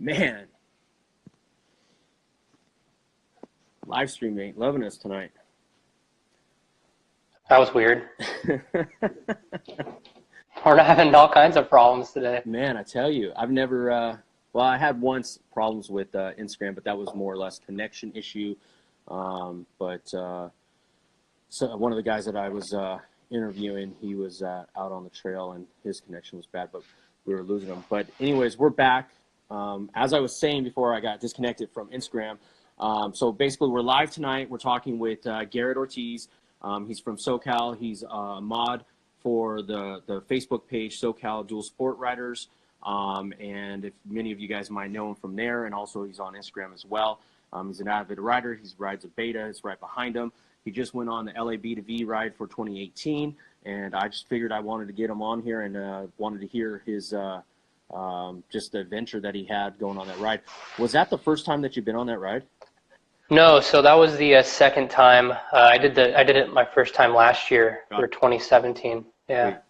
Man, live stream ain't loving us tonight. That was weird. We're having all kinds of problems today. Man, I tell you, I've never, well, I had once problems with Instagram, but that was more or less connection issue. So one of the guys that I was interviewing, he was out on the trail and his connection was bad, but we were losing him. But anyways, we're back. As I was saying before I got disconnected from Instagram, so basically we're live tonight. We're talking with Garrett Ortiz. He's from SoCal. He's a mod for the Facebook page, SoCal Dual Sport Riders. And if many of you guys might know him from there, and also he's on Instagram as well. He's an avid rider. He rides a Beta. It's right behind him. He just went on the LAB2V ride for 2018, and I just figured I wanted to get him on here and wanted to hear his just the adventure that he had going on that ride. Was that the first time that you've been on that ride? No, so that was the second time. I did it my first time last year for 2017. Yeah. Great.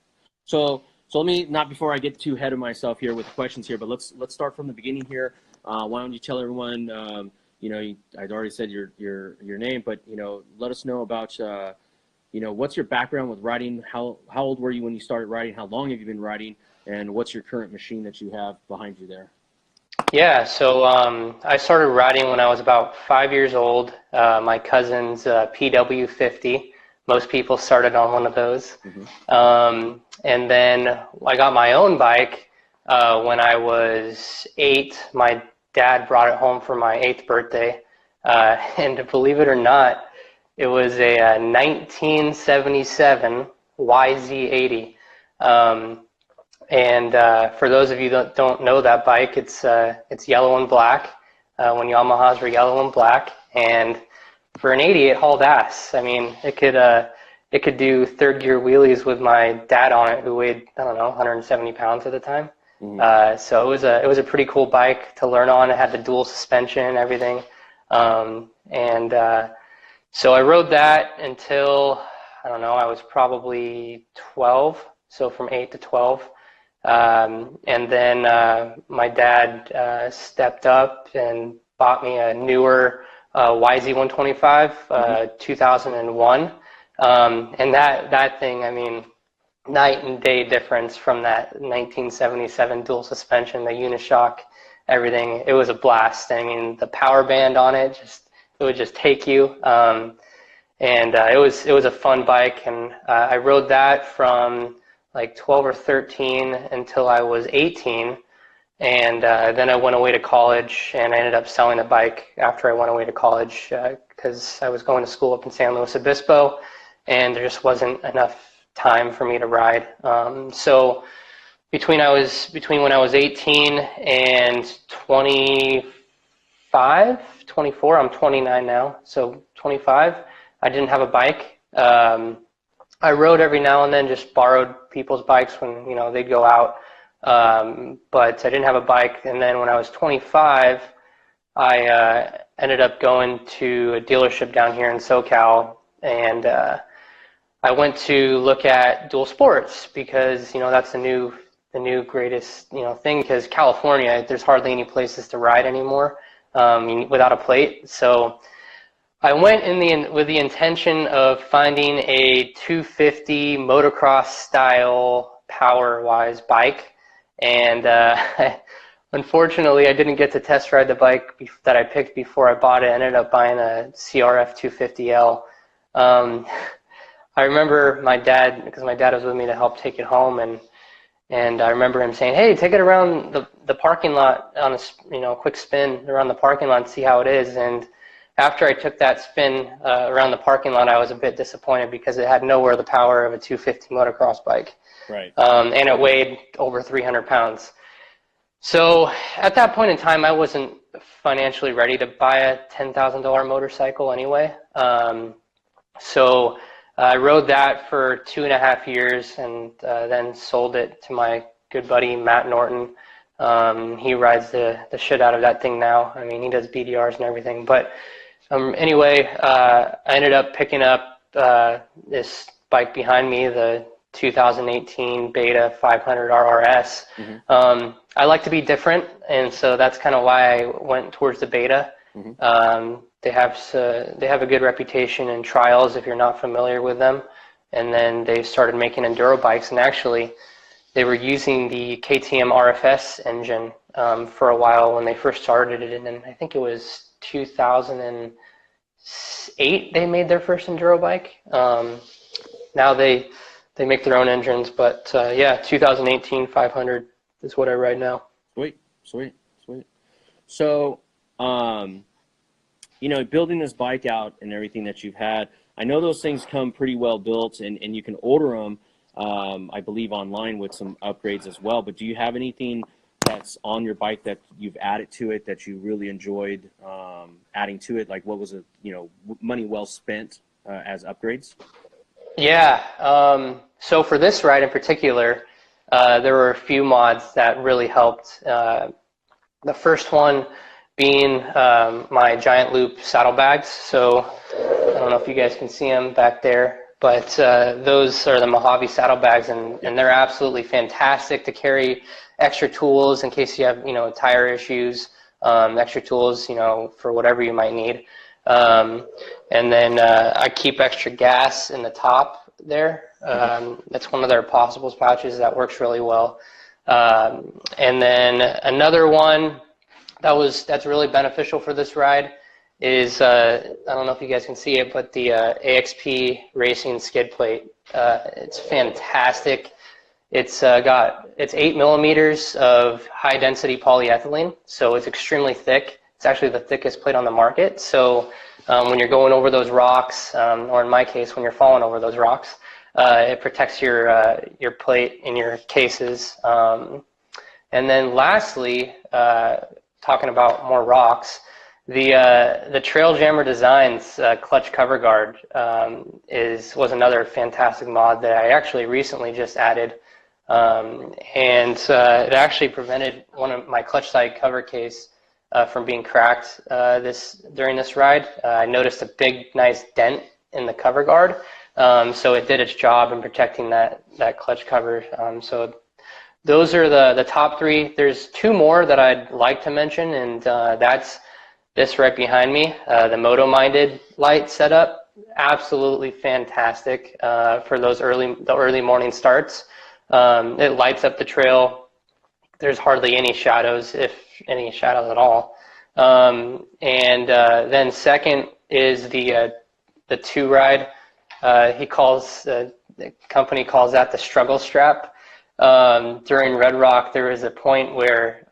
So let me, not before I get too ahead of myself here with the questions here, but let's start from the beginning here. Why don't you tell everyone, I'd already said your name, but let us know about what's your background with riding? How old were you when you started riding? How long have you been riding? And what's your current machine that you have behind you there? Yeah, so I started riding when I was about 5 years old. My cousin's PW50. Most people started on one of those. Mm-hmm. And then I got my own bike when I was 8. My dad brought it home for my 8th birthday. And believe it or not, it was a 1977 YZ80. And for those of you that don't know that bike, it's yellow and black. When Yamahas were yellow and black, and for an 80, it hauled ass. I mean, it could do third gear wheelies with my dad on it, who weighed, I don't know, 170 pounds at the time. Mm-hmm. So it was a pretty cool bike to learn on. It had the dual suspension and everything. So I rode that until, I don't know, I was probably 12. So from 8 to 12. And then my dad stepped up and bought me a newer YZ125, 2001. And that thing, I mean, night and day difference from that 1977 dual suspension, the Unishock, everything. It was a blast. I mean, the power band on it, it would just take you. It was a fun bike, and I rode that from like 12 or 13 until I was 18, and then I went away to college, and I ended up selling the bike after I went away to college because I was going to school up in San Luis Obispo, and there just wasn't enough time for me to ride. So between when I was 18 and 25, 24, I'm 29 now, so 25, I didn't have a bike. I rode every now and then, just borrowed people's bikes when they'd go out, but I didn't have a bike. And then when I was 25, I ended up going to a dealership down here in SoCal, and I went to look at dual sports because that's the new greatest thing. Because California, there's hardly any places to ride anymore without a plate. So I went with the intention of finding a 250 motocross style power-wise bike, and unfortunately I didn't get to test ride the bike that I picked before I bought it. I ended up buying a CRF 250L. I remember my dad, because my dad was with me to help take it home, and I remember him saying, "Hey, take it around the parking lot on a quick spin around the parking lot and see how it is." And after I took that spin around the parking lot, I was a bit disappointed because it had nowhere the power of a 250 motocross bike. Right. And it weighed over 300 pounds. So at that point in time, I wasn't financially ready to buy a $10,000 motorcycle anyway. So I rode that for 2.5 years and then sold it to my good buddy, Matt Norton. He rides the shit out of that thing now. I mean, he does BDRs and everything, but anyway, I ended up picking up this bike behind me, the 2018 Beta 500 RRS. I like to be different, and so that's kind of why I went towards the Beta. They have a good reputation in trials if you're not familiar with them, and then they started making enduro bikes, and actually they were using the KTM RFS engine for a while when they first started it, and then I think it was 2008 they made their first enduro bike. Now they make their own engines, but yeah, 2018 500 is what I ride now. Sweet. So, you know, building this bike out and everything that you've had, I know those things come pretty well built, and you can order them, I believe, online with some upgrades as well. But do you have anything that's on your bike that you've added to it that you really enjoyed adding to it? Like, what was money well spent as upgrades? Yeah. So for this ride in particular, there were a few mods that really helped. The first one being my giant loop saddlebags. So I don't know if you guys can see them back there, but those are the Mojave saddlebags, and they're absolutely fantastic to carry extra tools in case you have, tire issues, extra tools, for whatever you might need. And then I keep extra gas in the top there. That's one of their possibles pouches that works really well. And then another one that's really beneficial for this ride is, I don't know if you guys can see it, but the AXP Racing skid plate. It's fantastic. It's 8 millimeters of high density polyethylene, so it's extremely thick. It's actually the thickest plate on the market. So when you're going over those rocks, or in my case, when you're falling over those rocks, it protects your plate in your cases. And then lastly, talking about more rocks, the Trail Jammer Designs clutch cover guard was another fantastic mod that I actually recently just added. And it actually prevented one of my clutch side cover case from being cracked during this ride. I noticed a big, nice dent in the cover guard, so it did its job in protecting that clutch cover. So those are the top three. There's two more that I'd like to mention, and that's this right behind me, the Moto Minded light setup. Absolutely fantastic for the early morning starts. It lights up the trail. There's hardly any shadows, if any shadows at all. And then second is the two ride. The company calls that the struggle strap. During Red Rock, there was a point where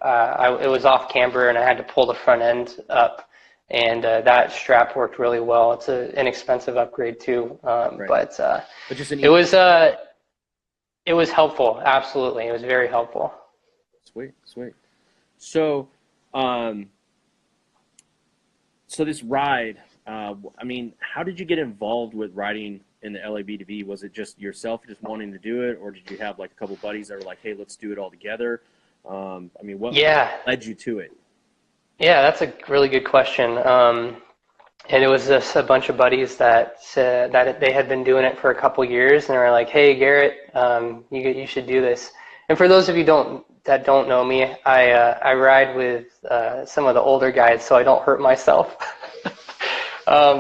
it was off camber and I had to pull the front end up, and that strap worked really well. It's an inexpensive upgrade too, right. But just it was helpful. Absolutely, it was very helpful. Sweet. So, so this ride, I mean, how did you get involved with riding in the LAB2V? Was it just yourself just wanting to do it, or did you have like a couple buddies that were like, hey, let's do it all together? I mean, what led you to it? Yeah, that's a really good question. And it was just a bunch of buddies that said that they had been doing it for a couple years, and they were like, hey, Garrett, you should do this. And for those of you that don't know me, I ride with some of the older guys so I don't hurt myself.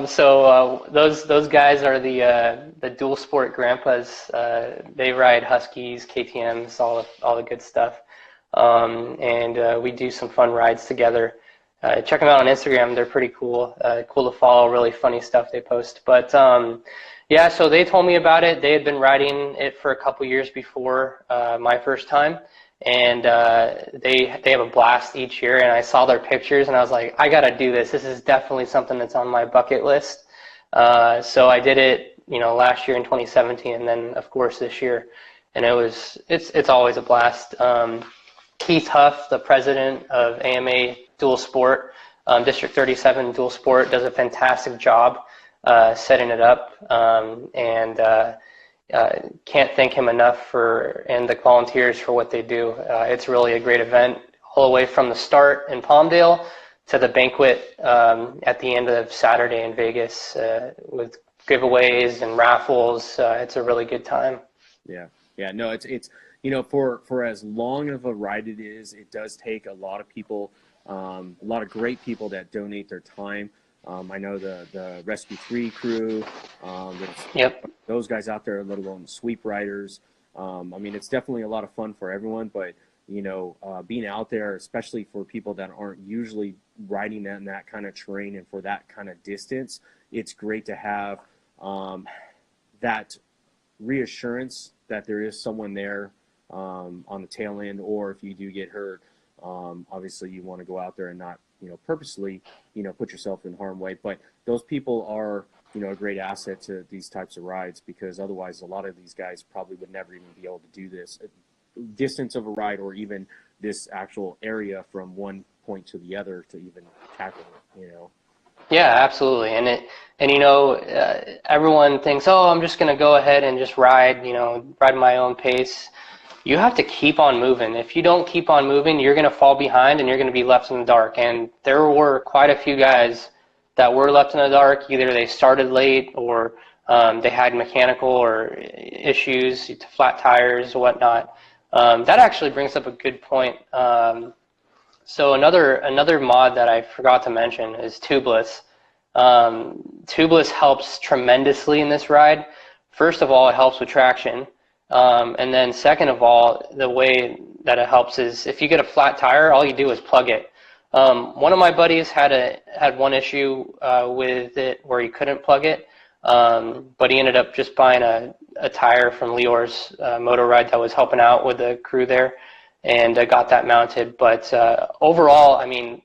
So those guys are the dual sport grandpas. They ride Huskies, KTMs, all the good stuff. And we do some fun rides together. Check them out on Instagram. They're pretty cool. Cool to follow. Really funny stuff they post. But yeah, so they told me about it. They had been riding it for a couple years before my first time, and they have a blast each year. And I saw their pictures, and I was like, I gotta do this. This is definitely something that's on my bucket list. So I did it, last year in 2017, and then of course this year, and it's always a blast. Keith Huff, the president of AMA Dual Sport, District 37 Dual Sport, does a fantastic job setting it up, and can't thank him enough and the volunteers for what they do. It's really a great event, all the way from the start in Palmdale to the banquet at the end of Saturday in Vegas with giveaways and raffles. It's a really good time. Yeah, Yeah, no, it's you know, for as long of a ride it is, it does take a lot of people, a lot of great people that donate their time. I know the Rescue 3 crew, there's Yep. those guys out there, let alone sweep riders. I mean, it's definitely a lot of fun for everyone, but you know, being out there, especially for people that aren't usually riding in that kind of terrain and for that kind of distance, it's great to have that reassurance that there is someone there on the tail end, or if you do get hurt, obviously you want to go out there and not, you know, purposely, you know, put yourself in harm's way. But those people are, you know, a great asset to these types of rides, because otherwise a lot of these guys probably would never even be able to do this distance of a ride, or even this actual area from one point to the other to even tackle it, you know. Yeah, absolutely. And you know, everyone thinks, oh, I'm just going to go ahead and just ride, you know, ride my own pace. You have to keep on moving. If you don't keep on moving, you're going to fall behind and you're going to be left in the dark. And there were quite a few guys that were left in the dark. Either they started late, or they had mechanical or issues, flat tires, whatnot. That actually brings up a good point. So another mod that I forgot to mention is tubeless. Tubeless helps tremendously in this ride. First of all, it helps with traction. And then second of all, the way that it helps is if you get a flat tire, all you do is plug it. One of my buddies had one issue with it where he couldn't plug it, but he ended up just buying a tire from Lior's moto ride that was helping out with the crew there, and got that mounted. But overall, I mean,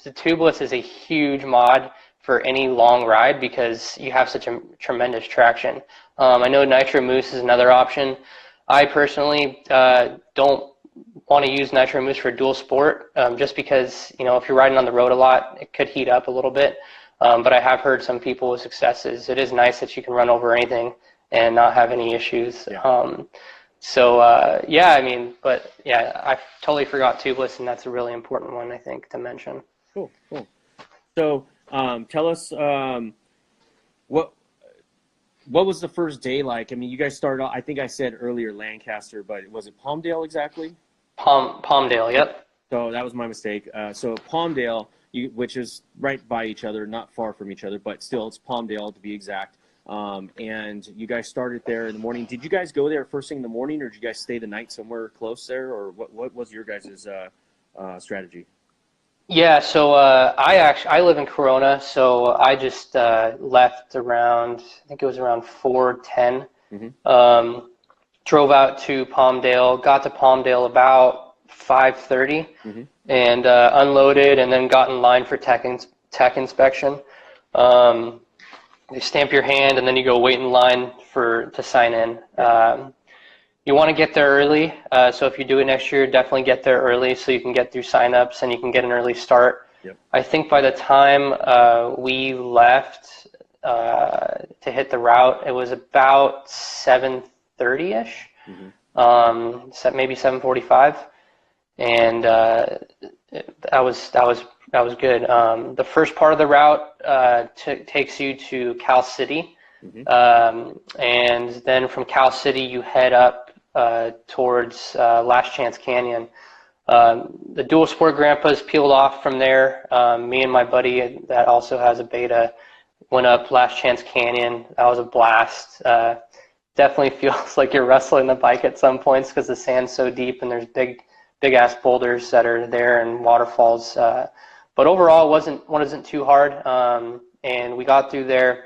the tubeless is a huge mod for any long ride because you have such a tremendous traction. I know Nitro Moose is another option. I personally don't want to use Nitro Moose for dual sport, just because, you know, if you're riding on the road a lot, it could heat up a little bit. But I have heard some people with successes. It is nice that you can run over anything and not have any issues. Yeah. Yeah, I mean, but yeah, I totally forgot tubeless, and that's a really important one, I think, to mention. Cool. So tell us what was the first day like? I mean, you guys started off, I think I said earlier Lancaster, but was it Palmdale exactly? Palmdale, yep. So that was my mistake. So Palmdale, which is right by each other, not far from each other, but still it's Palmdale to be exact. And you guys started there in the morning. Did you guys go there first thing in the morning, or did you guys stay the night somewhere close there, or what was your guys' strategy? Yeah, so I live in Corona, so I just left around, I think it was around 4:10. Mm-hmm. Drove out to Palmdale, got to Palmdale about 5:30, Mm-hmm. and unloaded, and then got in line for tech inspection. You stamp your hand, and then you go wait in line to sign in. You want to get there early, so if you do it next year, definitely get there early so you can get through signups and you can get an early start. Yep. I think by the time we left to hit the route, it was about 7:30-ish, maybe 7:45, and that was good. The first part of the route takes you to Cal City, and then from Cal City you head up towards Last Chance Canyon. The dual sport grandpas peeled off from there. Me and my buddy that also has a beta went up Last Chance Canyon. That was a blast. Definitely feels like you're wrestling the bike at some points because the sand's so deep and there's big ass boulders that are there and waterfalls. But overall, it wasn't too hard. And we got through there,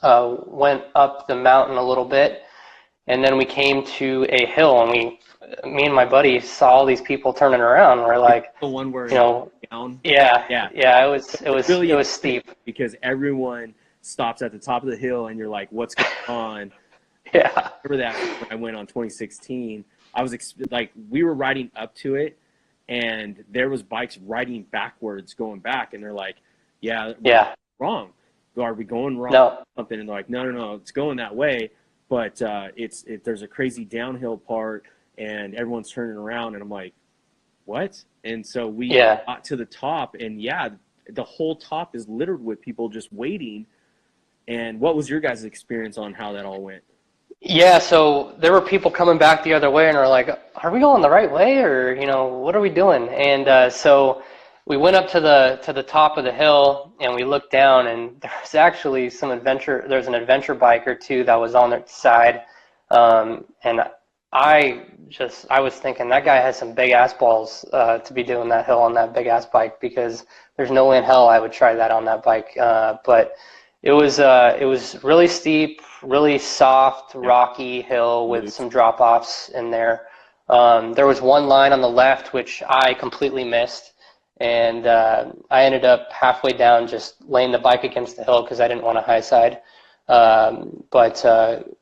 went up the mountain a little bit, and then we came to a hill, and me and my buddy saw all these people turning around. We're like, the one where, you know, down. Yeah. It was steep because everyone stops at the top of the hill, and you're like, what's going on? Yeah. I remember that when I went on 2016. I was we were riding up to it, and there was bikes riding backwards, going back, and they're like, "Yeah, wrong. Are we going wrong?" No. Something, and they're like, "No, it's going that way." But there's a crazy downhill part, and everyone's turning around, and I'm like, "What?" And so we got to the top, and the whole top is littered with people just waiting. And what was your guys' experience on how that all went? Yeah, so there were people coming back the other way and are like, "Are we going the right way, or what are we doing?" And so we went up to the top of the hill and we looked down, and there's actually some adventure. There's an adventure bike or two that was on their side, and I was thinking that guy has some big ass balls to be doing that hill on that big ass bike, because there's no way in hell I would try that on that bike, but. It was really steep, really soft, rocky hill with some drop-offs in there. There was one line on the left which I completely missed, and I ended up halfway down just laying the bike against the hill because I didn't want a high side. But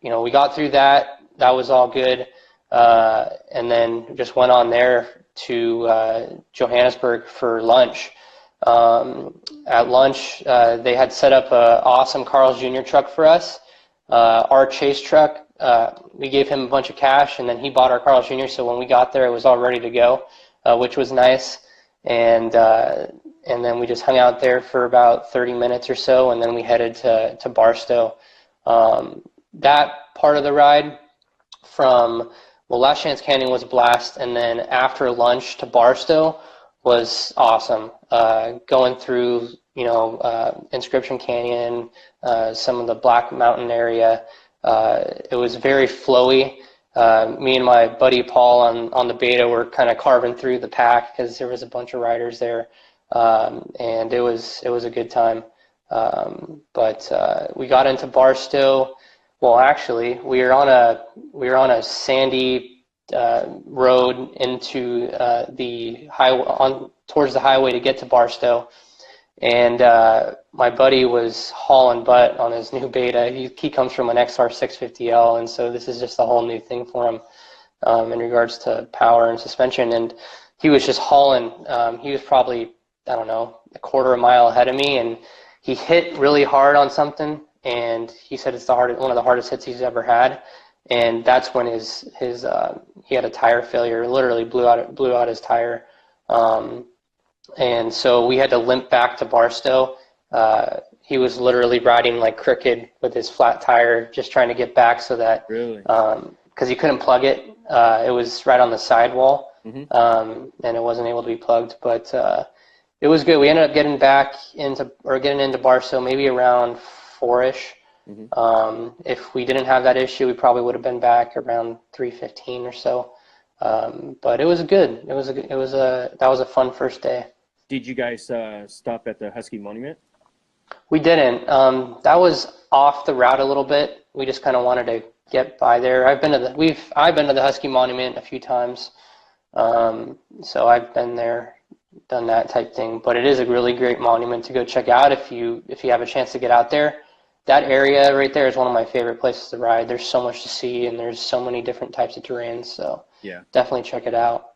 we got through that. That was all good, and then just went on there to Johannesburg for lunch. At lunch, they had set up an awesome Carl's Jr. truck for us. Our chase truck, we gave him a bunch of cash, and then he bought our Carl's Jr. So when we got there, it was all ready to go, which was nice. And then we just hung out there for about 30 minutes or so, and then we headed to Barstow. That part of the ride Last Chance Canyon was a blast, and then after lunch to Barstow was awesome. Going through, Inscription Canyon, some of the Black Mountain area. It was very flowy. Me and my buddy Paul on the beta were kind of carving through the pack because there was a bunch of riders there, and it was a good time. But we got into Barstow. Well, actually, we were on a sandy road into the highway towards the highway to get to Barstow, and my buddy was hauling butt on his new beta. He comes from an XR 650L, and so this is just a whole new thing for him in regards to power and suspension. And he was just hauling. He was probably, I don't know, a quarter of a mile ahead of me, and he hit really hard on something. And he said it's one of the hardest hits he's ever had. And that's when he had a tire failure. Literally blew out his tire. And so we had to limp back to Barstow. He was literally riding like crooked with his flat tire, just trying to get back so that, Really? Because he couldn't plug it. It was right on the sidewall, Mm-hmm. and it wasn't able to be plugged. But it was good. We ended up getting into Barstow maybe around 4-ish. Mm-hmm. If we didn't have that issue, we probably would have been back around 3:15 or so. But it was good. That was a fun first day. Did you guys stop at the Husky Monument? We didn't. That was off the route a little bit. We just kind of wanted to get by there. I've been to the Husky Monument a few times, so I've been there, done that type thing. But it is a really great monument to go check out if you have a chance to get out there. That area right there is one of my favorite places to ride. There's so much to see, and there's so many different types of terrains. So yeah, definitely check it out.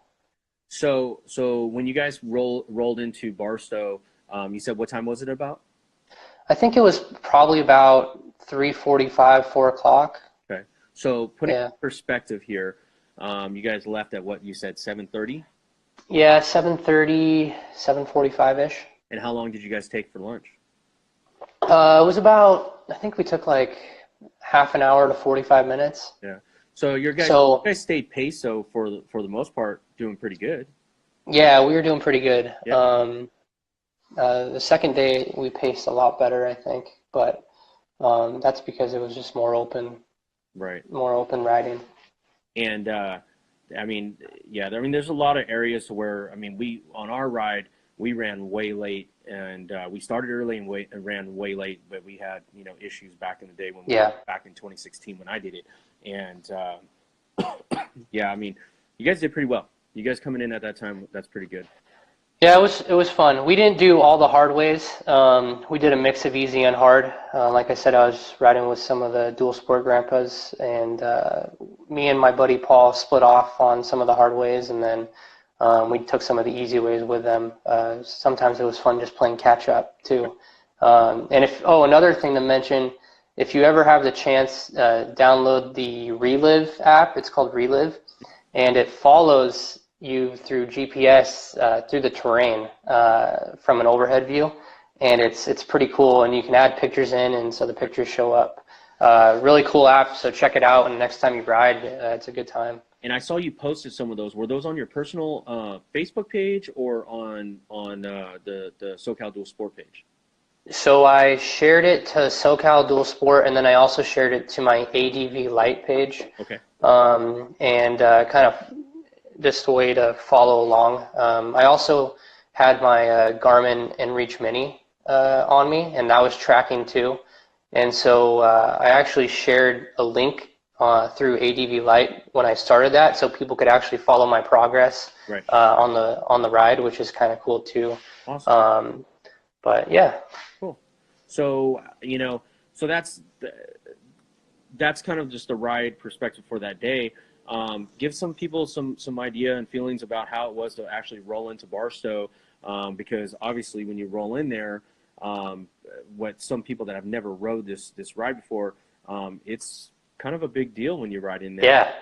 So when you guys rolled into Barstow, you said what time was it about? I think it was probably about 3:45, 4 o'clock. Okay. So putting Yeah. in perspective here, you guys left at what you said, 7:30? Yeah, 7:30, 7:45-ish. And how long did you guys take for lunch? It was about, I think we took like half an hour to 45 minutes. Yeah. So you guys stayed pace, so for the most part, doing pretty good. Yeah, we were doing pretty good. Yeah. The second day we paced a lot better, I think, but that's because it was just more open. Right. More open riding. And there's a lot of areas where, we on our ride we ran way late, and we started early and ran way late, but we had issues back in the day when back in 2016 when I did it, and you guys did pretty well. You guys coming in at that time, that's pretty good. Yeah, it was fun. We didn't do all the hard ways. We did a mix of easy and hard. Like I said, I was riding with some of the dual sport grandpas, and me and my buddy Paul split off on some of the hard ways, and then we took some of the easy ways with them. Sometimes it was fun just playing catch up too. And another thing to mention, if you ever have the chance, download the Relive app. It's called Relive, and it follows you through GPS through the terrain from an overhead view, and it's pretty cool. And you can add pictures in, and so the pictures show up. Really cool app, so check it out, and next time you ride, it's a good time. And I saw you posted some of those. Were those on your personal Facebook page or on the SoCal Dual Sport page? So I shared it to SoCal Dual Sport, and then I also shared it to my ADV Lite page. Okay. And kind of just a way to follow along. I also had my Garmin InReach Mini on me, and that was tracking too. And so I actually shared a link through ADV Lite when I started that, so people could actually follow my progress on the ride, which is kind of cool too. Awesome. But yeah. Cool. So so that's kind of just the ride perspective for that day. Give some people some idea and feelings about how it was to actually roll into Barstow, because obviously when you roll in there, what some people that have never rode this ride before, it's kind of a big deal when you ride in there. Yeah.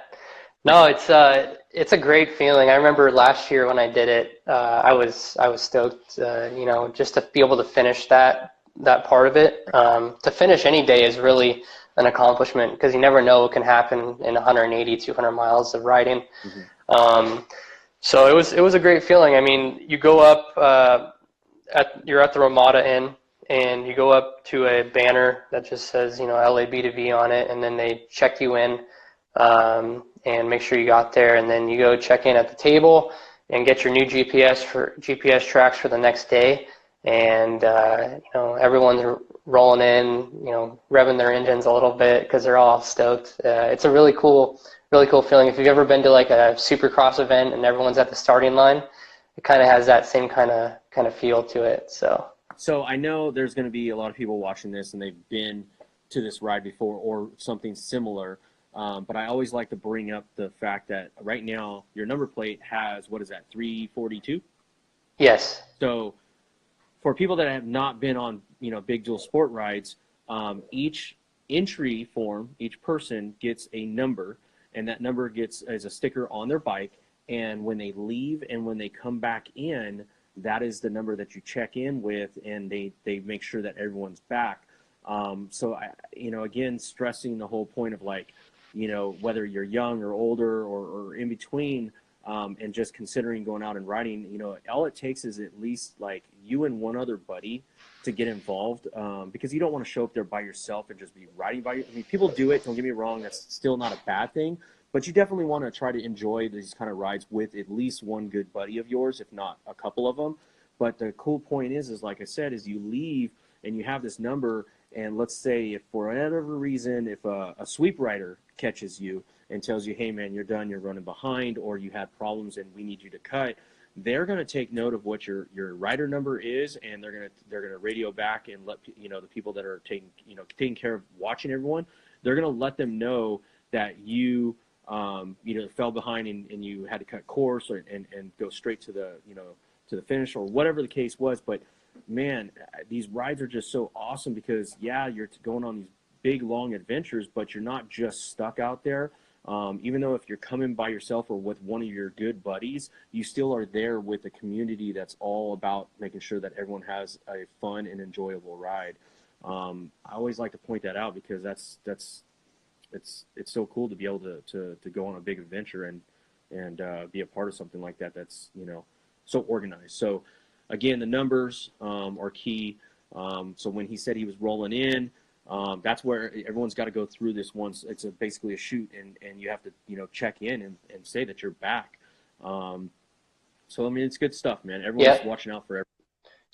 No, it's a great feeling. I remember last year when I did it, I was stoked, just to be able to finish that part of it. To finish any day is really an accomplishment, because you never know what can happen in 180, 200 miles of riding. Mm-hmm. So it was a great feeling. I mean, you go up, you're at the Ramada Inn, and you go up to a banner that just says, LAB2V on it, and then they check you in and make sure you got there, and then you go check in at the table and get your new GPS tracks for the next day. And everyone's rolling in, revving their engines a little bit because they're all stoked. It's a really cool feeling. If you've ever been to like a Supercross event and everyone's at the starting line, it kind of has that same kind of feel to it. So I know there's going to be a lot of people watching this and they've been to this ride before or something similar. But I always like to bring up the fact that right now your number plate has, what is that, 342? Yes. So for people that have not been on, big dual sport rides, each entry form, each person gets a number, and that number gets as a sticker on their bike. And when they leave and when they come back in, that is the number that you check in with, and they make sure that everyone's back. So again, stressing the whole point of like, whether you're young or older or in between, and just considering going out and riding, all it takes is at least like you and one other buddy to get involved, because you don't want to show up there by yourself and just be riding by you. I mean, people do it, don't get me wrong, that's still not a bad thing, but you definitely want to try to enjoy these kind of rides with at least one good buddy of yours, if not a couple of them. But the cool point is like I said, is you leave and you have this number, and let's say if for whatever reason, if a sweep rider catches you and tells you, hey man, you're done, you're running behind, or you had problems and we need you to cut, they're going to take note of what your rider number is, and they're going to radio back and let the people that are taking care of watching everyone, they're going to let them know that you fell behind and you had to cut course and go straight to the finish or whatever the case was. But man, these rides are just so awesome because you're going on these big long adventures, but you're not just stuck out there. Even though if you're coming by yourself or with one of your good buddies, you still are there with a community that's all about making sure that everyone has a fun and enjoyable ride. I always like to point that out because it's so cool to be able to go on a big adventure and be a part of something like that. That's so organized. So again, the numbers are key. So when he said he was rolling in, that's where everyone's got to go through this once. It's basically a shoot, and you have to check in and say that you're back. So I mean, it's good stuff, man. Everyone's watching out for everyone.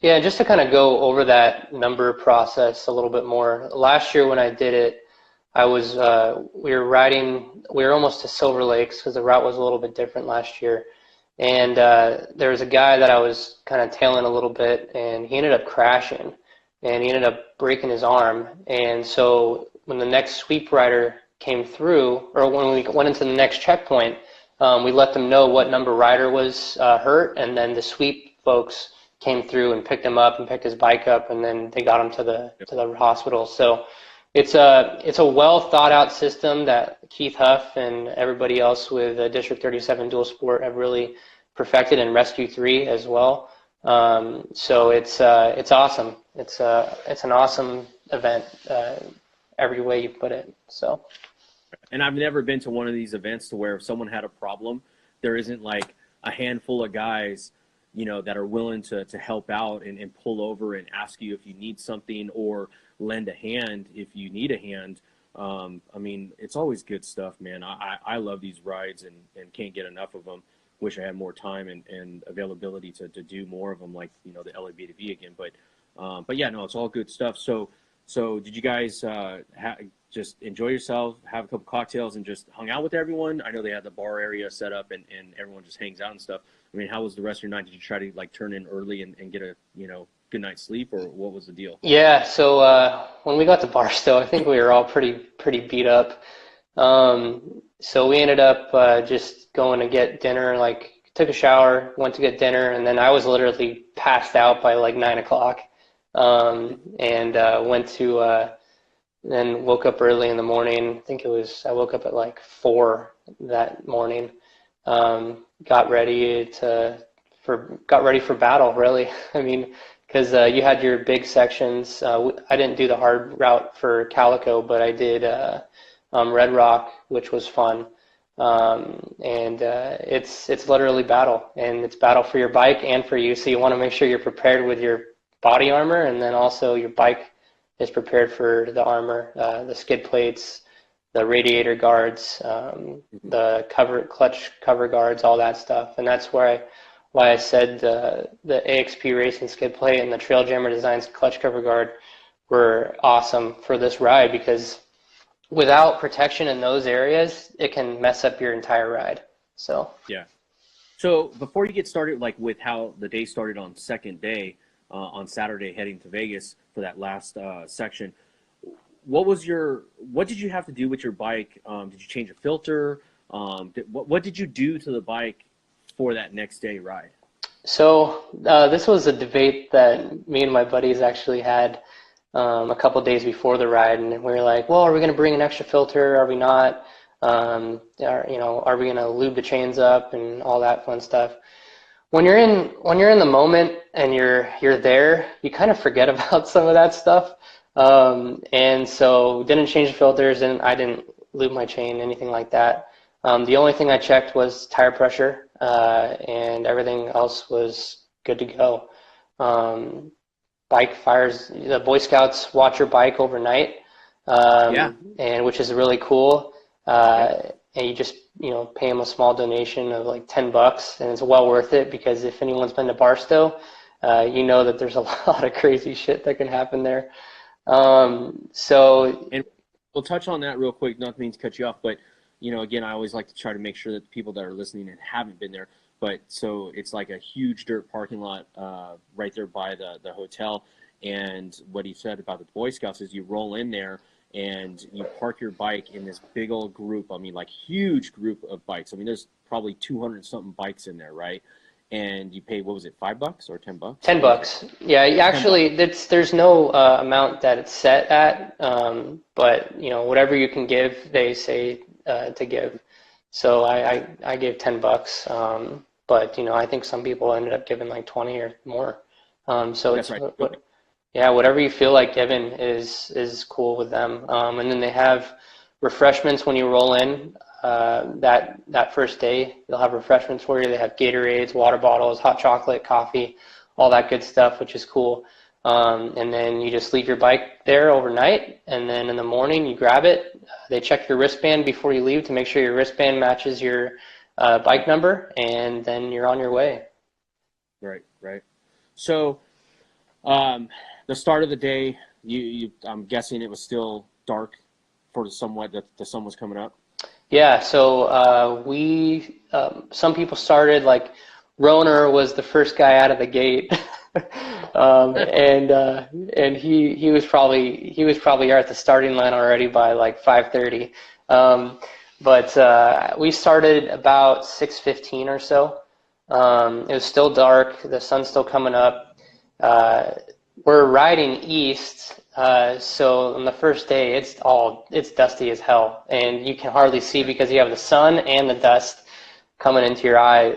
Yeah, just to kind of go over that number process a little bit more. Last year when I did it, I was we were almost to Silver Lakes because the route was a little bit different last year. And there was a guy that I was kind of tailing a little bit, and he ended up crashing, and he ended up breaking his arm. And so when the next sweep rider came through, or when we went into the next checkpoint, we let them know what number rider was hurt, and then the sweep folks came through and picked him up and picked his bike up, and then they got him to the hospital. So it's a well thought out system that Keith Huff and everybody else with District 37 Dual Sport have really perfected, and Rescue 3 as well. So it's awesome. It's an awesome event. every way you put it. So. And I've never been to one of these events to where if someone had a problem, there isn't like a handful of guys, you know, that are willing to help out and pull over and ask you if you need something or lend a hand if you need a hand. I mean, it's always good stuff, man. I love these rides and can't get enough of them. Wish I had more time and availability to do more of them, like, you know, the LAB2V again. But yeah, no, it's all good stuff. So did you guys just enjoy yourself, have a couple cocktails, and just hung out with everyone? I know they had the bar area set up and everyone just hangs out and stuff. I mean, how was the rest of your night? Did you try to like turn in early and get a, you know, good night's sleep, or what was the deal? Yeah, so when we got to Barstow, I think we were all pretty beat up. So we ended up just going to get dinner, like took a shower, went to get dinner, and then I was literally passed out by like 9 o'clock. And went to then woke up early in the morning. I woke up at like 4 that morning. Got ready for battle, really. I mean, because you had your big sections. I didn't do the hard route for Calico, but I did Red Rock, which was fun. And it's literally battle, and it's battle for your bike and for you. So you want to make sure you're prepared with your body armor, and then also your bike is prepared for the armor, the skid plates, the radiator guards, the clutch cover guards, all that stuff. And that's why I said the AXP Racing skid plate and the Trail Jammer Designs clutch cover guard were awesome for this ride, because without protection in those areas, it can mess up your entire ride. So yeah. So before you get started, like with how the day started on second day, on Saturday heading to Vegas for that last section, what did you have to do with your bike? Did you change a filter? What did you do to the bike for that next day ride? So this was a debate that me and my buddies actually had a couple of days before the ride, and we were like, well, are we going to bring an extra filter? Are we not? Are we going to lube the chains up and all that fun stuff? When you're in the moment and you're there, you kind of forget about some of that stuff. And so didn't change the filters, and I didn't lube my chain, anything like that. The only thing I checked was tire pressure, and everything else was good to go. Bike fires, the Boy Scouts watch your bike overnight, and which is really cool. And you just, pay them a small donation of like $10, and it's well worth it, because if anyone's been to Barstow, you know that there's a lot of crazy shit that can happen there. And we'll touch on that real quick, not to mean to cut you off, but again, I always like to try to make sure that the people that are listening and haven't been there, but so it's like a huge dirt parking lot right there by the hotel. And what he said about the Boy Scouts is you roll in there and you park your bike in this big old group. I mean, like huge group of bikes. I mean, there's probably 200 something bikes in there, right? And you pay, what was it, $5 or $10? $10. Yeah, actually, there's no amount that it's set at, but whatever you can give, they say to give. So I gave $10, but I think some people ended up giving like 20 or more. So that's it's right. Yeah, whatever you feel like giving is cool with them. And then they have refreshments when you roll in. That first day, they'll have refreshments for you. They have Gatorades, water bottles, hot chocolate, coffee, all that good stuff, which is cool. And then you just leave your bike there overnight, and then in the morning you grab it. They check your wristband before you leave to make sure your wristband matches your bike number, and then you're on your way. Right. So the start of the day, I'm guessing it was still dark for somewhat that the sun was coming up. Yeah, so some people started, like Roner was the first guy out of the gate, and he was probably at the starting line already by like 5:30. But we started about 6:15 or so. It was still dark. The sun's still coming up. We're riding east, so on the first day it's dusty as hell, and you can hardly see because you have the sun and the dust coming into your eye.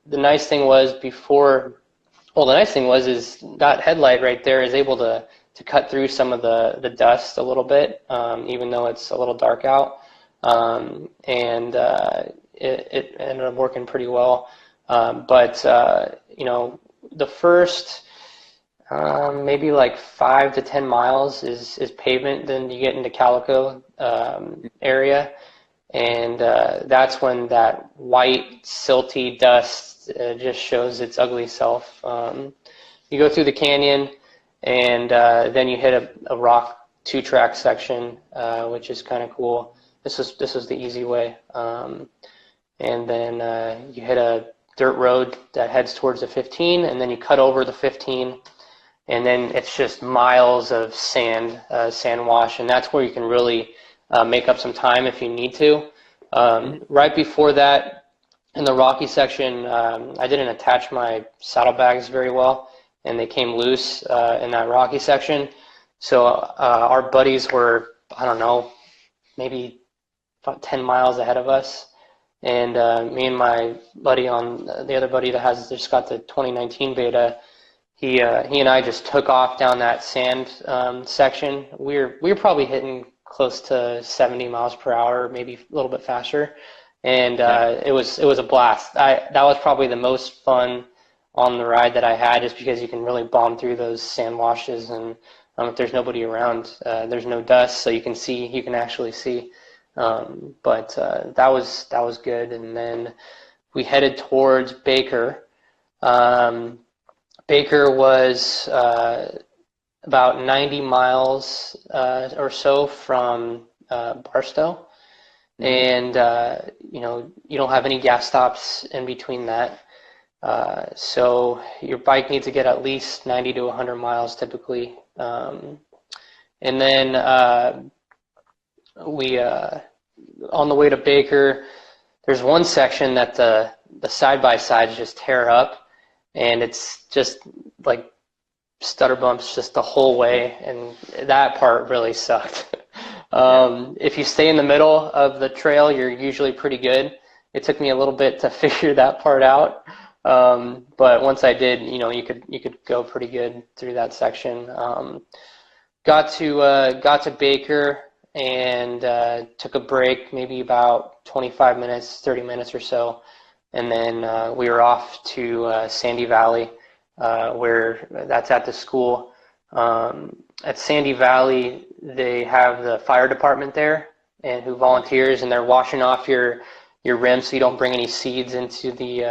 The nice thing was is that headlight right there is able to to cut through some of the dust a little bit, even though it's a little dark out. It ended up working pretty well. You know, the first maybe like 5 to 10 miles is pavement. Then you get into Calico area, and that's when that white silty dust just shows its ugly self. You go through the canyon, and then you hit a rock 2-track section, which is kind of cool. This was the easy way. And then you hit a dirt road that heads towards the 15, and then you cut over the 15, and then it's just miles of sand wash, and that's where you can really make up some time if you need to. Right before that, in the rocky section, I didn't attach my saddlebags very well, and they came loose in that rocky section. So our buddies were, I don't know, maybe about 10 miles ahead of us. And me and my buddy the other buddy that just got the 2019 beta, he and I just took off down that sand section. We were probably hitting close to 70 miles per hour, maybe a little bit faster. And it was a blast. That was probably the most fun on the ride that I had, just because you can really bomb through those sand washes, and if there's nobody around, there's no dust, so you can actually see. That was good. And then we headed towards Baker. Baker was about 90 miles or so from Barstow, and you know, you don't have any gas stops in between that. So your bike needs to get at least 90 to 100 miles typically. And then we on the way to Baker, there's one section that the side-by-sides just tear up, and it's just like stutter bumps just the whole way, and that part really sucked. If you stay in the middle of the trail, you're usually pretty good. It took me a little bit to figure that part out, but once I did, you know, you could go pretty good through that section. Got to Baker, and took a break, maybe about 25 minutes, 30 minutes or so, and then we were off to Sandy Valley, where that's at the school. At Sandy Valley, they have the fire department there, and who volunteers, and they're washing off your rims so you don't bring any seeds into the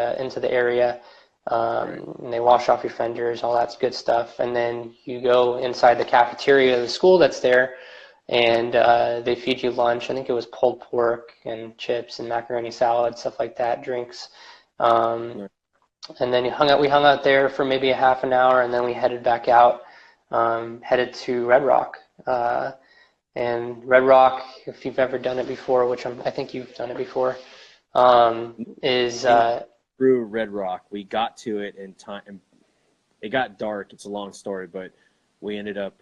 area. And they wash off your fenders, all that good stuff, and then you go inside the cafeteria of the school that's there, and they feed you lunch. I think it was pulled pork and chips and macaroni salad, stuff like that, drinks. And then we hung out there for maybe a half an hour, and then we headed back out, headed to Red Rock. And Red Rock, if you've ever done it before, which I think you've done it before, is through Red Rock. We got to it in time. It got dark. It's a long story, but we ended up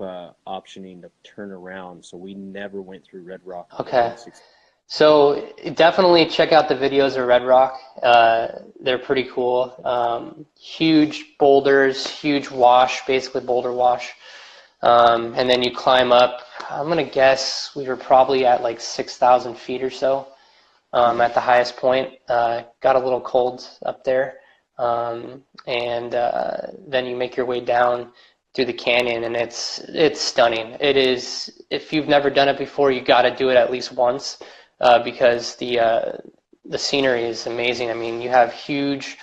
optioning to turn around, so we never went through Red Rock. Okay. So definitely check out the videos of Red Rock. They're pretty cool. Huge boulders, huge wash, basically boulder wash. And then you climb up. I'm going to guess we were probably at like 6,000 feet or so at the highest point. Got a little cold up there. And then you make your way down through the canyon, and it's stunning. It is. If you've never done it before, you got to do it at least once, because the scenery is amazing. I mean, you have huge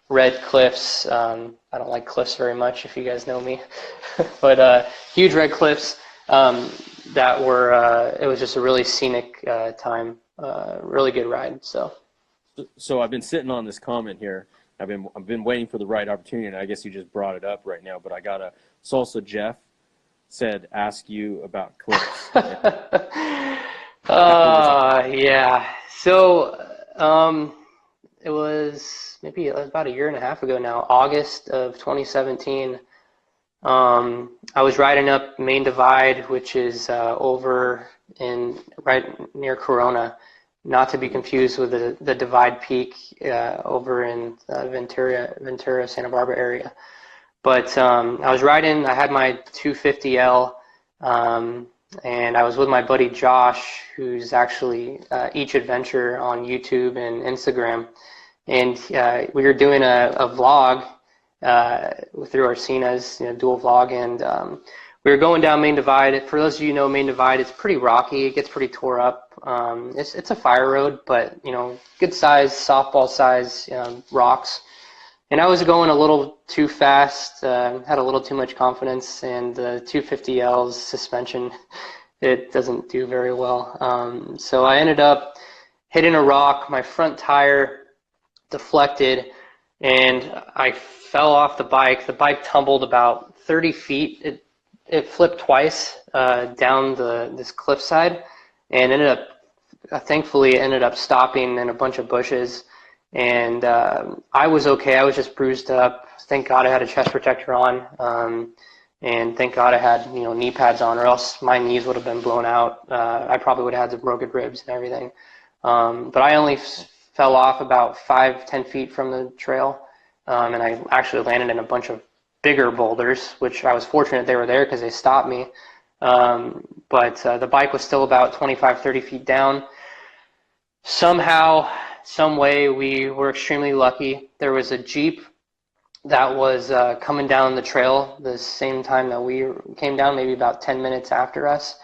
red cliffs. I don't like cliffs very much, if you guys know me, but huge red cliffs that were. It was just a really scenic time. Really good ride. So I've been sitting on this comment here. I've been waiting for the right opportunity, and I guess you just brought it up right now. But I got a Salsa Jeff said, ask you about cliffs. Yeah. So it was about a year and a half ago now, August of 2017. I was riding up Main Divide, which is over right near Corona, not to be confused with the Divide Peak over in Ventura, Santa Barbara area. But I was riding, I had my 250L, and I was with my buddy Josh, who's actually Each Adventure on YouTube and Instagram. And we were doing a vlog through our Cenas, dual vlog, and we were going down Main Divide. For those of you who know Main Divide, it's pretty rocky. It gets pretty tore up. It's a fire road, but good size, softball size rocks. And I was going a little too fast, had a little too much confidence, and the 250L's suspension, it doesn't do very well. So I ended up hitting a rock. My front tire deflected, and I fell off the bike. The bike tumbled about 30 feet. It flipped twice down this cliffside, and thankfully ended up stopping in a bunch of bushes. And I was okay. I was just bruised up. Thank God I had a chest protector on, and thank God I had knee pads on, or else my knees would have been blown out. I probably would have had some broken ribs and everything. But I only fell off about 5-10 feet from the trail, and I actually landed in a bunch of bigger boulders, which I was fortunate they were there because they stopped me. But the bike was still about 25-30 feet down. Somehow, some way, we were extremely lucky. There was a Jeep that was coming down the trail the same time that we came down, maybe about 10 minutes after us,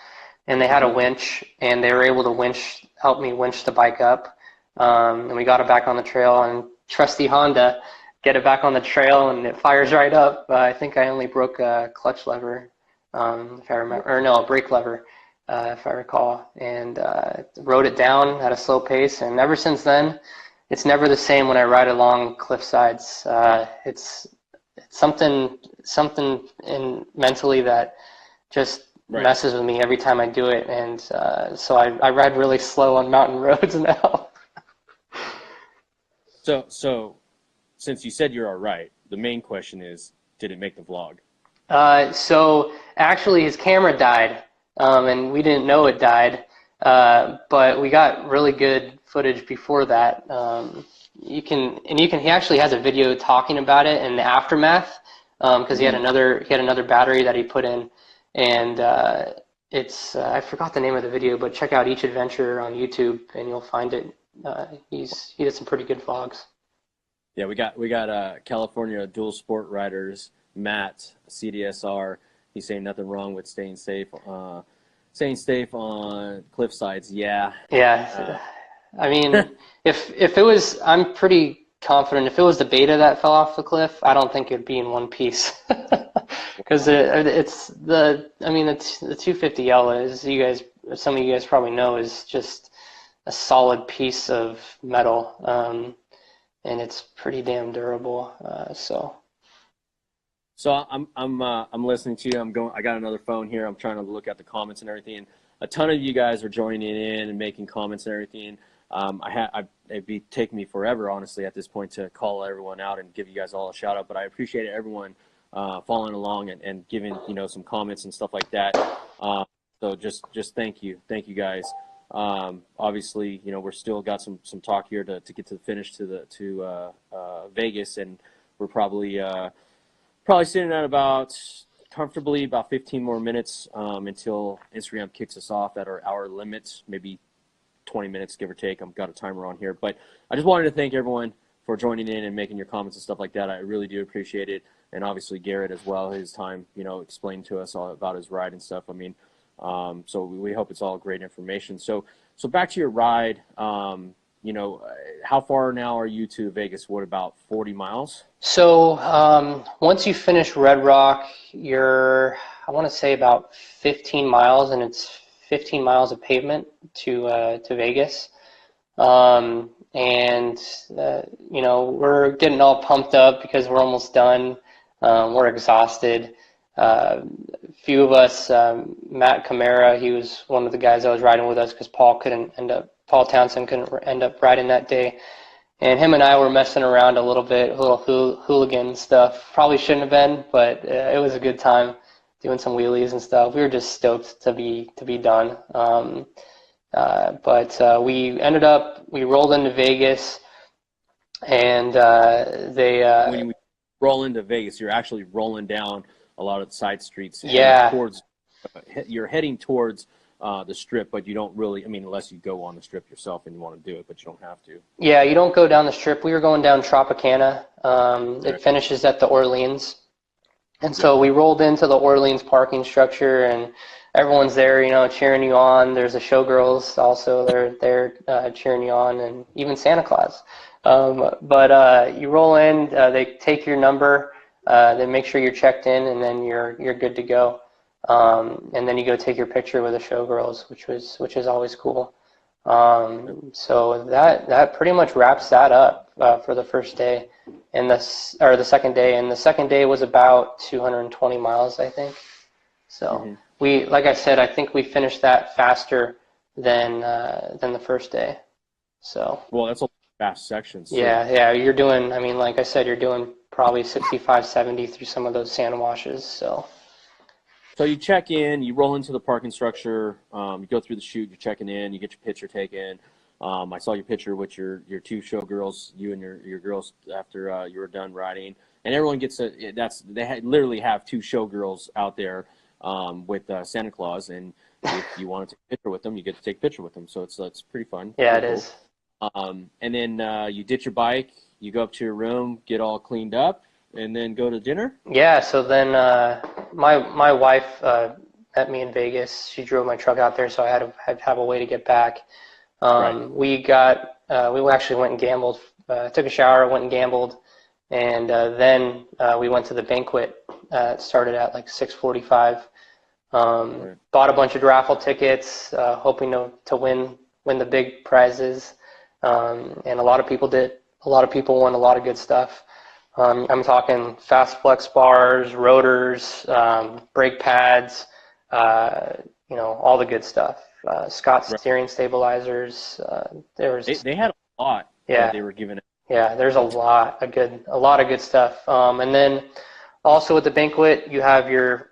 and they had a winch, and they were able to help me winch the bike up, and we got it back on the trail, and trusty Honda, get it back on the trail, and it fires right up. I think I only broke a clutch lever, if I remember, or no, a brake lever, if I recall, and rode it down at a slow pace. And ever since then, it's never the same when I ride along cliff sides. It's something mentally that just messes with me every time I do it, and so I ride really slow on mountain roads now. So since you said you're all right, the main question is, did it make the vlog? So actually his camera died, and we didn't know it died, but we got really good footage before that. He actually has a video talking about it in the aftermath, because he had another battery that he put in, and I forgot the name of the video, but check out Each Adventure on YouTube and you'll find it. He did some pretty good vlogs. Yeah, we got California dual sport riders, Matt, CDSR. He's saying nothing wrong with staying safe on cliff sides. Yeah. Yeah. I mean, if it was, I'm pretty confident if it was the Beta that fell off the cliff, I don't think it'd be in one piece. Because the 250L is, some of you guys probably know, is just a solid piece of metal. And it's pretty damn durable. So I'm listening to you. I got another phone here. I'm trying to look at the comments and everything. And a ton of you guys are joining in and making comments and everything. It'd be taking me forever, honestly, at this point to call everyone out and give you guys all a shout out. But I appreciate everyone following along and giving some comments and stuff like that. So just thank you guys. Obviously, we're still got some talk here to get to the finish to Vegas, and we're probably sitting at comfortably about 15 more minutes until Instagram kicks us off at our hour limit, maybe 20 minutes, give or take. I've got a timer on here, but I just wanted to thank everyone for joining in and making your comments and stuff like that. I really do appreciate it, and obviously Garrett as well, his time, explained to us all about his ride and stuff. I mean, so we hope it's all great information. So back to your ride. How far now are you to Vegas? What, about 40 miles? So once you finish Red Rock, you're, I want to say, about 15 miles, and it's 15 miles of pavement to Vegas. We're getting all pumped up because we're almost done. We're exhausted. Few of us, Matt Camara, he was one of the guys that was riding with us because Paul Townsend couldn't end up riding that day. And him and I were messing around a little bit, a little hooligan stuff. Probably shouldn't have been, but it was a good time doing some wheelies and stuff. We were just stoked to be done. But we rolled into Vegas, and roll into Vegas, you're actually rolling down a lot of the side streets. Yeah. Towards, you're heading towards the Strip, but you don't really, I mean, unless you go on the Strip yourself and you want to do it, but you don't have to. Yeah, you don't go down the Strip. We were going down Tropicana. It finishes at the Orleans. And so we rolled into the Orleans parking structure, and everyone's there, you know, cheering you on. There's the showgirls also. They're there cheering you on, and even Santa Claus. But you roll in, they take your number, they make sure you're checked in, and then you're good to go. And then you go take your picture with the showgirls, which is always cool. So that pretty much wraps that up for the first day, and the second day. And the second day was about 220 miles, I think. So we, like I said, I think we finished that faster than the first day. So well, that's a fast section. So. Yeah, you're doing. I mean, like I said, you're doing probably 65, 70 through some of those sand washes. So you check in, you roll into the parking structure, you go through the chute, you're checking in, you get your picture taken. I saw your picture with your two showgirls, you and your girls after you were done riding, and everyone gets literally have two showgirls out there with Santa Claus, and if you want to take a picture with them, you get to take a picture with them. So it's pretty fun. Yeah, pretty it cool. is. And then you ditch your bike, you go up to your room, get all cleaned up, and then go to dinner? Yeah, so then my wife met me in Vegas. She drove my truck out there, so I had to have a way to get back. Right. We actually went and gambled. Took a shower, went and gambled, and then we went to the banquet. It started at like 6:45. Right. Bought a bunch of raffle tickets, hoping to win the big prizes, and a lot of people did. A lot of people won a lot of good stuff. I'm talking fast flex bars, rotors, brake pads, all the good stuff. Scott steering stabilizers. They had a lot. Yeah. That they were giving. Yeah, there's a lot of good stuff. And then also at the banquet, you have your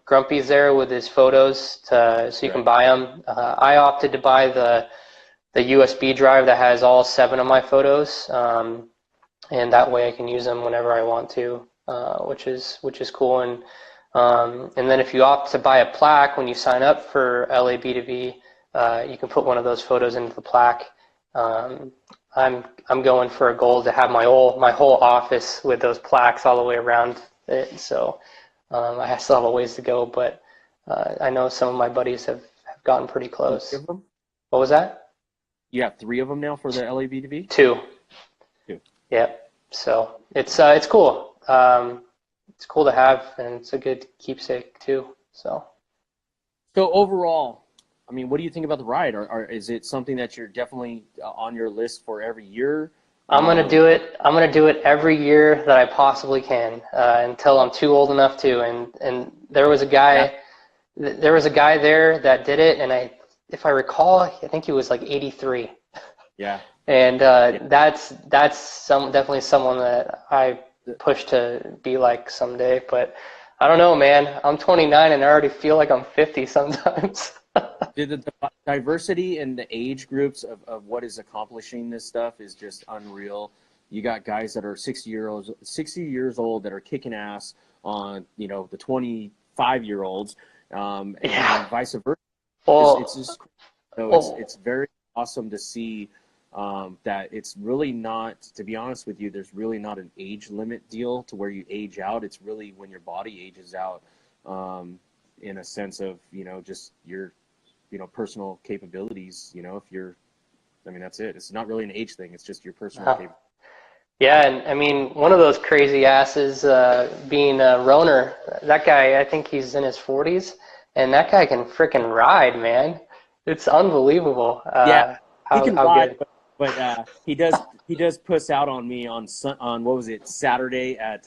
Grumpy's there with his photos so you can buy them. I opted to buy the USB drive that has all 7 of my photos. And that way I can use them whenever I want to, which is cool. And then if you opt to buy a plaque when you sign up for LAB2V, you can put one of those photos into the plaque. I'm going for a goal to have my whole office with those plaques all the way around it. So I still have a ways to go, but I know some of my buddies have gotten pretty close. 3 of them? What was that? You have 3 of them now for the LAB2V? 2. Yep. So it's cool. It's cool to have, and it's a good keepsake too. So overall, I mean, what do you think about the ride? Or is it something that you're definitely on your list for every year? I'm gonna do it. I'm gonna do it every year that I possibly can until I'm too old enough to. And there was a guy, there that did it, and if I recall, I think he was like 83. Yeah. And that's definitely someone that I push to be like someday. But I don't know, man. I'm 29 and I already feel like I'm 50 sometimes. The diversity in the age groups of what is accomplishing this stuff is just unreal. You got guys that are 60 years old that are kicking ass on the 25-year-olds, and vice versa. It's very awesome to see. That it's really not, to be honest with you, there's really not an age limit deal to where you age out. It's really when your body ages out, in a sense of, just your, personal capabilities, that's it. It's not really an age thing. It's just your personal capabilities. Yeah, and I mean, one of those crazy asses being Roner, that guy, I think he's in his 40s, and that guy can freaking ride, man. It's unbelievable. He can ride, but he does puss out on me on what was it, Saturday at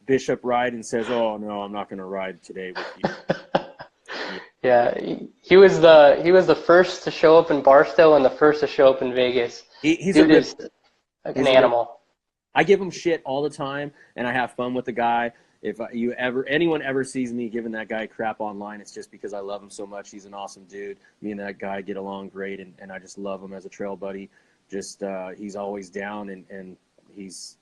Bishop Ride, and says, "Oh no, I'm not going to ride today with you." Yeah, he was the first to show up in Barstow and the first to show up in Vegas. He's an animal. I give him shit all the time, and I have fun with the guy. If anyone ever sees me giving that guy crap online, it's just because I love him so much. He's an awesome dude. Me and that guy get along great, and I just love him as a trail buddy. Just he's always down, and he's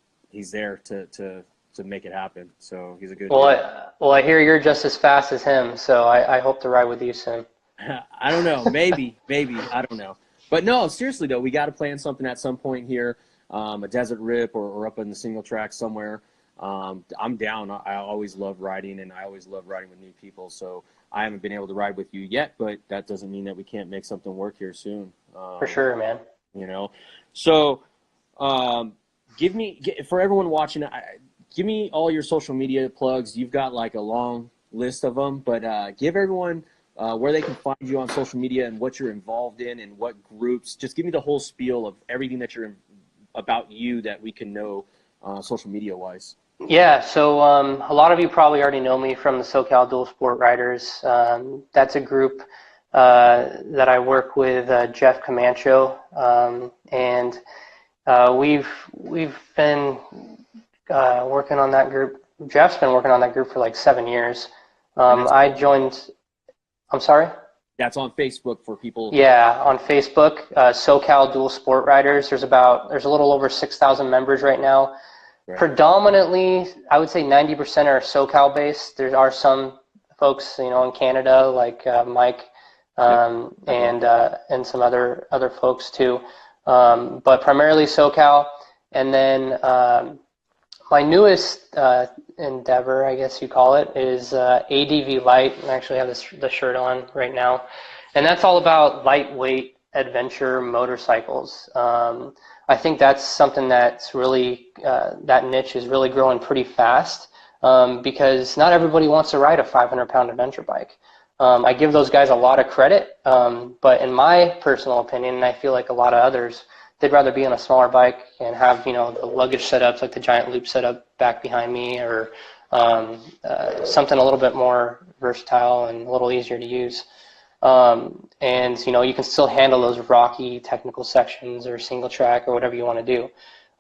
there to to make it happen. So he's a good Well, dude. I hear you're just as fast as him, so I hope to ride with you soon. I don't know. Maybe. I don't know. But no, seriously though, we got to plan something at some point here, a desert rip or up in the single track somewhere. I'm down. I always love riding, and I always love riding with new people. So I haven't been able to ride with you yet, but that doesn't mean that we can't make something work here soon. For sure, man. You know, so for everyone watching, give me all your social media plugs. You've got like a long list of them, but give everyone where they can find you on social media and what you're involved in and what groups. Just give me the whole spiel of everything that you're about you that we can know social media wise. Yeah, so a lot of you probably already know me from the SoCal Dual Sport Riders. That's a group that I work with Jeff Camacho, and we've been working on that group. Jeff's been working on that group for like 7 years. I joined. I'm sorry? That's on Facebook for people. Yeah, on Facebook, SoCal Dual Sport Riders. There's a little over 6,000 members right now. Right. Predominantly, I would say 90% are SoCal based. There are some folks, in Canada, like Mike, and some other folks too. But primarily SoCal. And then my newest endeavor, I guess you call it, is ADV Light. I actually have the shirt on right now. And that's all about lightweight adventure motorcycles. I think that's something that's really, that niche is really growing pretty fast because not everybody wants to ride a 500-pound adventure bike. I give those guys a lot of credit, but in my personal opinion, and I feel like a lot of others, they'd rather be on a smaller bike and have, the luggage setups like the giant loop setup back behind me, or something a little bit more versatile and a little easier to use. And you can still handle those rocky technical sections or single track or whatever you want to do.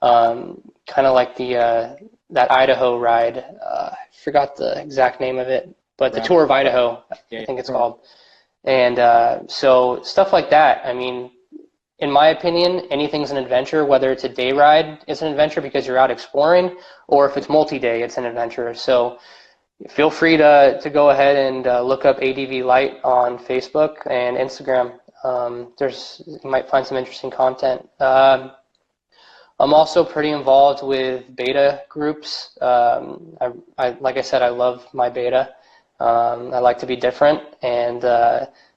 Kind of like that Idaho ride. I forgot the exact name of it, but the Tour of Idaho, I think it's called. And so stuff like that. I mean, in my opinion, anything's an adventure. Whether it's a day ride, it's an adventure because you're out exploring, or if it's multi-day, it's an adventure. So feel free to go ahead and look up ADV Light on Facebook and Instagram. You might find some interesting content. I'm also pretty involved with beta groups. Like I said, I love my beta. I like to be different, and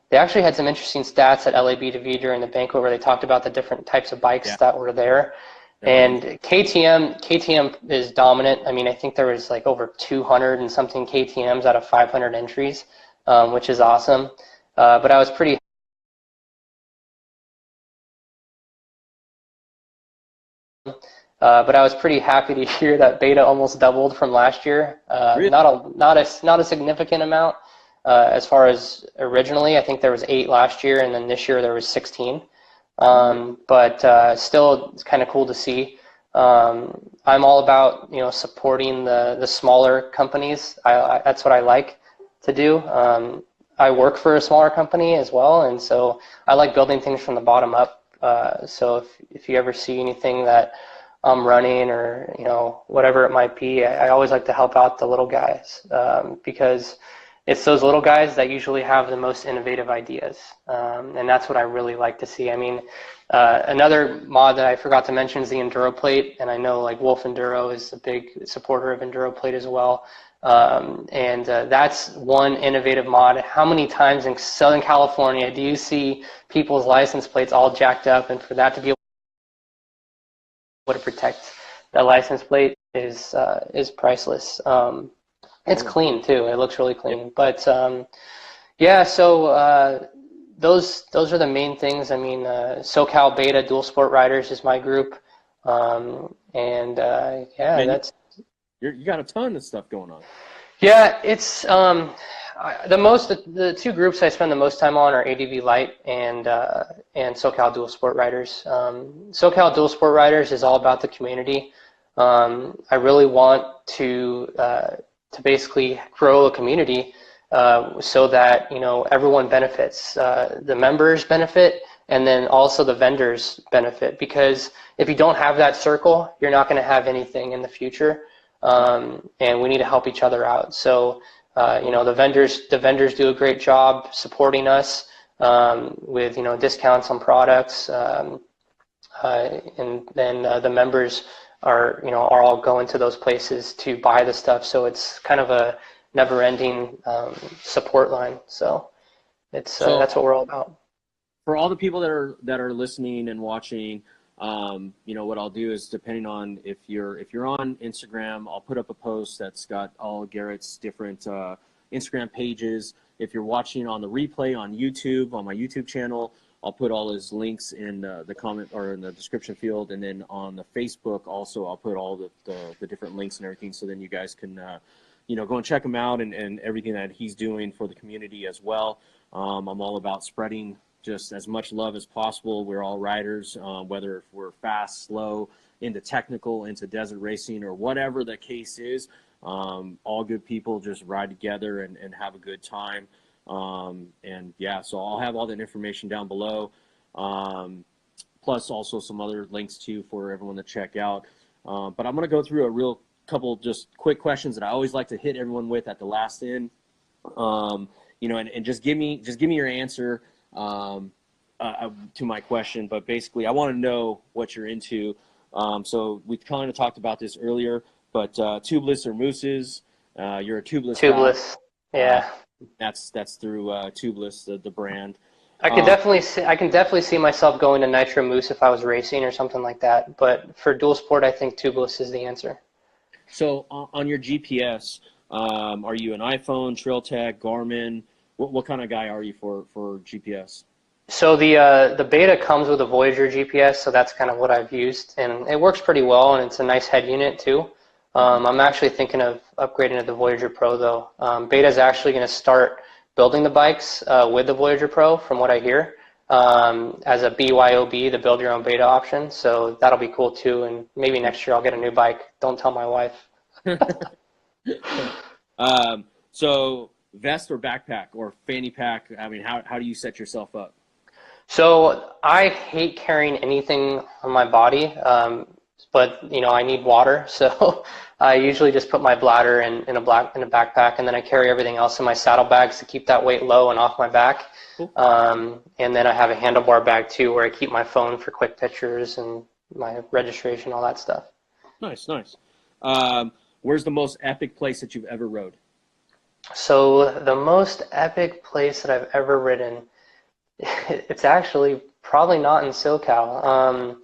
they actually had some interesting stats at LAB2V during the banquet where they talked about the different types of bikes that were there. And KTM is dominant. I mean, I think there was like over 200 and something KTMs out of 500 entries, which is awesome. But I was pretty happy to hear that beta almost doubled from last year. Really? Not a significant amount as far as originally. I think there was 8 last year, and then this year there was 16. But still, it's kind of cool to see. I'm all about supporting the smaller companies. That's what I like to do. I work for a smaller company as well, and so I like building things from the bottom up. So if you ever see anything that I'm running or whatever it might be, I always like to help out the little guys because it's those little guys that usually have the most innovative ideas, and that's what I really like to see. I mean, another mod that I forgot to mention is the Enduro Plate, and I know like Wolf Enduro is a big supporter of Enduro Plate as well, and that's one innovative mod. How many times in Southern California do you see people's license plates all jacked up, and for that to be able to protect that license plate is priceless. It's clean too. It looks really clean. But yeah, so those are the main things. I mean, SoCal Beta Dual Sport Riders is my group, and yeah, man, that's you got a ton of stuff going on. Yeah, it's the two groups I spend the most time on are ADV Light and SoCal Dual Sport Riders. SoCal Dual Sport Riders is all about the community. I really want to basically grow a community so that everyone benefits. The members benefit, and then also the vendors benefit. Because if you don't have that circle, you're not going to have anything in the future. and we need to help each other out. So, you know, the vendors do a great job supporting us with, you know, discounts on products, and then the members are, you know, are all going to those places to buy the stuff. So it's kind of a never-ending support line. So it's that's what we're all about. For all the people that are listening and watching, you know, what I'll do is, depending on if you're on Instagram, I'll put up a post that's got all Garrett's different Instagram pages. If you're watching on the replay on YouTube, on my YouTube channel, I'll put all his links in the comment or in the description field, and then on the Facebook also I'll put all the different links and everything, so then you guys can you know, go and check him out and everything that he's doing for the community as well. I'm all about spreading just as much love as possible. We're all riders, whether if we're fast, slow, into technical, into desert racing, or whatever the case is. All good people just ride together and have a good time. And yeah, so I'll have all that information down below. Plus also some other links too for everyone to check out. But I'm going to go through a real couple just quick questions that I always like to hit everyone with at the last end. You know, and just give me your answer to my question. But basically, I want to know what you're into. So we kind of talked about this earlier, but tubeless or mooses? You're a tubeless guy. Tubeless, yeah. That's through Tubeless, the brand. I can definitely see myself going to Nitro Moose if I was racing or something like that. But for dual sport, I think tubeless is the answer. So on your GPS, are you an iPhone, TrailTech, Garmin? What kind of guy are you for GPS? So the beta comes with a Voyager GPS, so that's kind of what I've used, and it works pretty well, and it's a nice head unit too. I'm actually thinking of upgrading to the Voyager Pro though. Beta is actually going to start building the bikes with the Voyager Pro, from what I hear, as a BYOB, the build your own beta option. So that'll be cool too, and maybe next year I'll get a new bike. Don't tell my wife. So vest or backpack or fanny pack? I mean, how do you set yourself up? So I hate carrying anything on my body, but you know, I need water, so I usually just put my bladder in a backpack, and then I carry everything else in my saddlebags to keep that weight low and off my back. Cool. And then I have a handlebar bag too, where I keep my phone for quick pictures and my registration, all that stuff. Nice. Where's the most epic place that you've ever rode? So the most epic place that I've ever ridden, it's actually probably not in SoCal.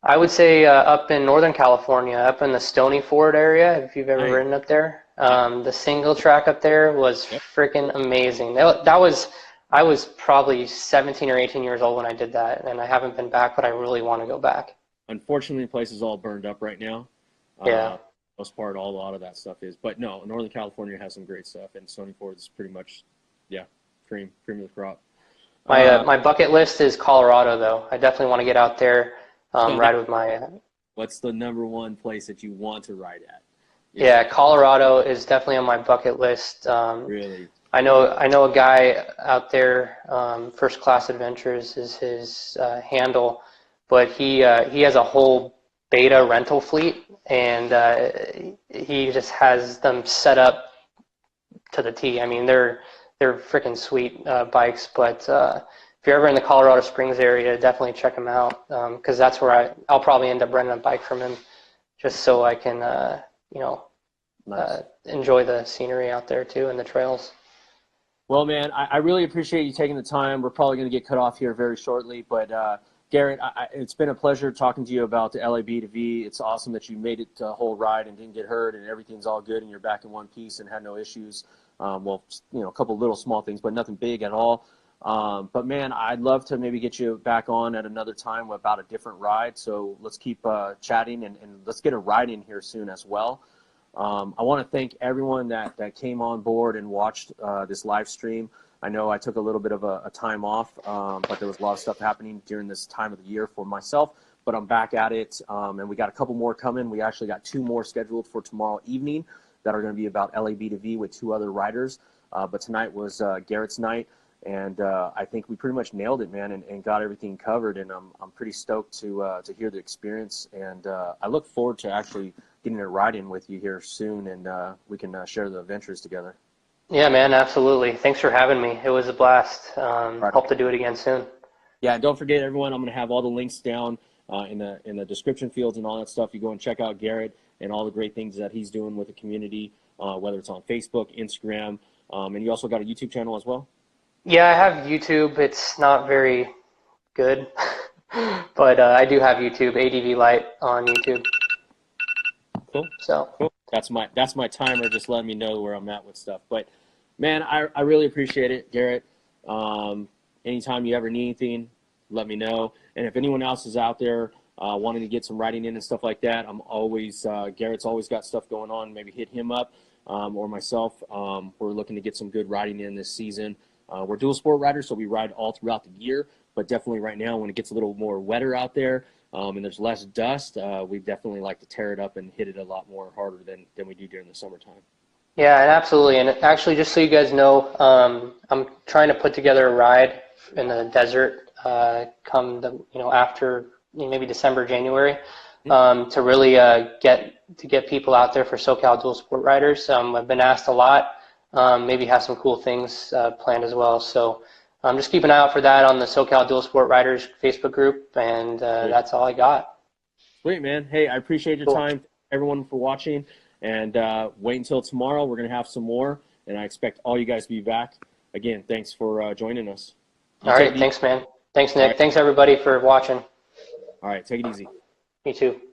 I would say up in Northern California, up in the Stony Ford area, if you've ever ridden up there. The single track up there was freaking amazing. I was probably 17 or 18 years old when I did that, and I haven't been back, but I really want to go back. Unfortunately, the place is all burned up right now. Yeah. Most part, a lot of that stuff is. But no, Northern California has some great stuff, and Stony Ford is pretty much, cream of the crop. My bucket list is Colorado, though. I definitely want to get out there, ride with my... What's the number one place that you want to ride at? Yeah, Colorado is definitely on my bucket list. Really? I know a guy out there, First Class Adventures is his handle, but he has a whole beta rental fleet, and he just has them set up to the T. I mean, they're freaking sweet bikes, but if you're ever in the Colorado Springs area, definitely check him out, because that's where I'll probably end up renting a bike from him, just so I can enjoy the scenery out there too and the trails. Well, man, I really appreciate you taking the time. We're probably going to get cut off here very shortly, but Garrett, it's been a pleasure talking to you about the LAB2V. It's awesome that you made it the whole ride and didn't get hurt, and everything's all good, and you're back in one piece and had no issues. Well, a couple little small things, but nothing big at all. But man, I'd love to maybe get you back on at another time about a different ride. So let's keep chatting, and let's get a ride in here soon as well. I want to thank everyone that came on board and watched this live stream. I know I took a little bit of a time off, but there was a lot of stuff happening during this time of the year for myself. But I'm back at it, and we got a couple more coming. We actually got 2 more scheduled for tomorrow evening that are going to be about LAB2V with 2 other riders. But tonight was Garrett's night. And I think we pretty much nailed it, man, and got everything covered. And I'm pretty stoked to hear the experience. And I look forward to actually getting a ride in with you here soon, and we can share the adventures together. Yeah, man, absolutely. Thanks for having me. It was a blast. Right. Hope to do it again soon. Yeah, and don't forget, everyone, I'm going to have all the links down in the description fields and all that stuff. You go and check out Garrett and all the great things that he's doing with the community, whether it's on Facebook, Instagram, and you also got a YouTube channel as well? Yeah, I have YouTube. It's not very good, but I do have YouTube, ADV Lite on YouTube. Cool. So cool. That's my timer, just letting me know where I'm at with stuff. But man, I really appreciate it, Garrett. Anytime you ever need anything, let me know. And if anyone else is out there wanting to get some writing in and stuff like that, I'm always Garrett's always got stuff going on. Maybe hit him up or myself. We're looking to get some good writing in this season. We're dual sport riders, so we ride all throughout the year. But definitely right now, when it gets a little more wetter out there and there's less dust, we definitely like to tear it up and hit it a lot more harder than we do during the summertime. yeah, and absolutely. And actually, just so you guys know, I'm trying to put together a ride in the desert come the after maybe December, January, to really get people out there for SoCal dual sport riders. I've been asked a lot. Maybe have some cool things planned as well. So just keep an eye out for that on the SoCal Dual Sport Riders Facebook group, and that's all I got. Sweet, man. Hey, I appreciate your time, everyone, for watching, and wait until tomorrow. We're going to have some more, and I expect all you guys to be back. Again, thanks for joining us. All right, thanks, man. Thanks, Nick. Thanks, everybody, for watching. All right, take it easy. You too.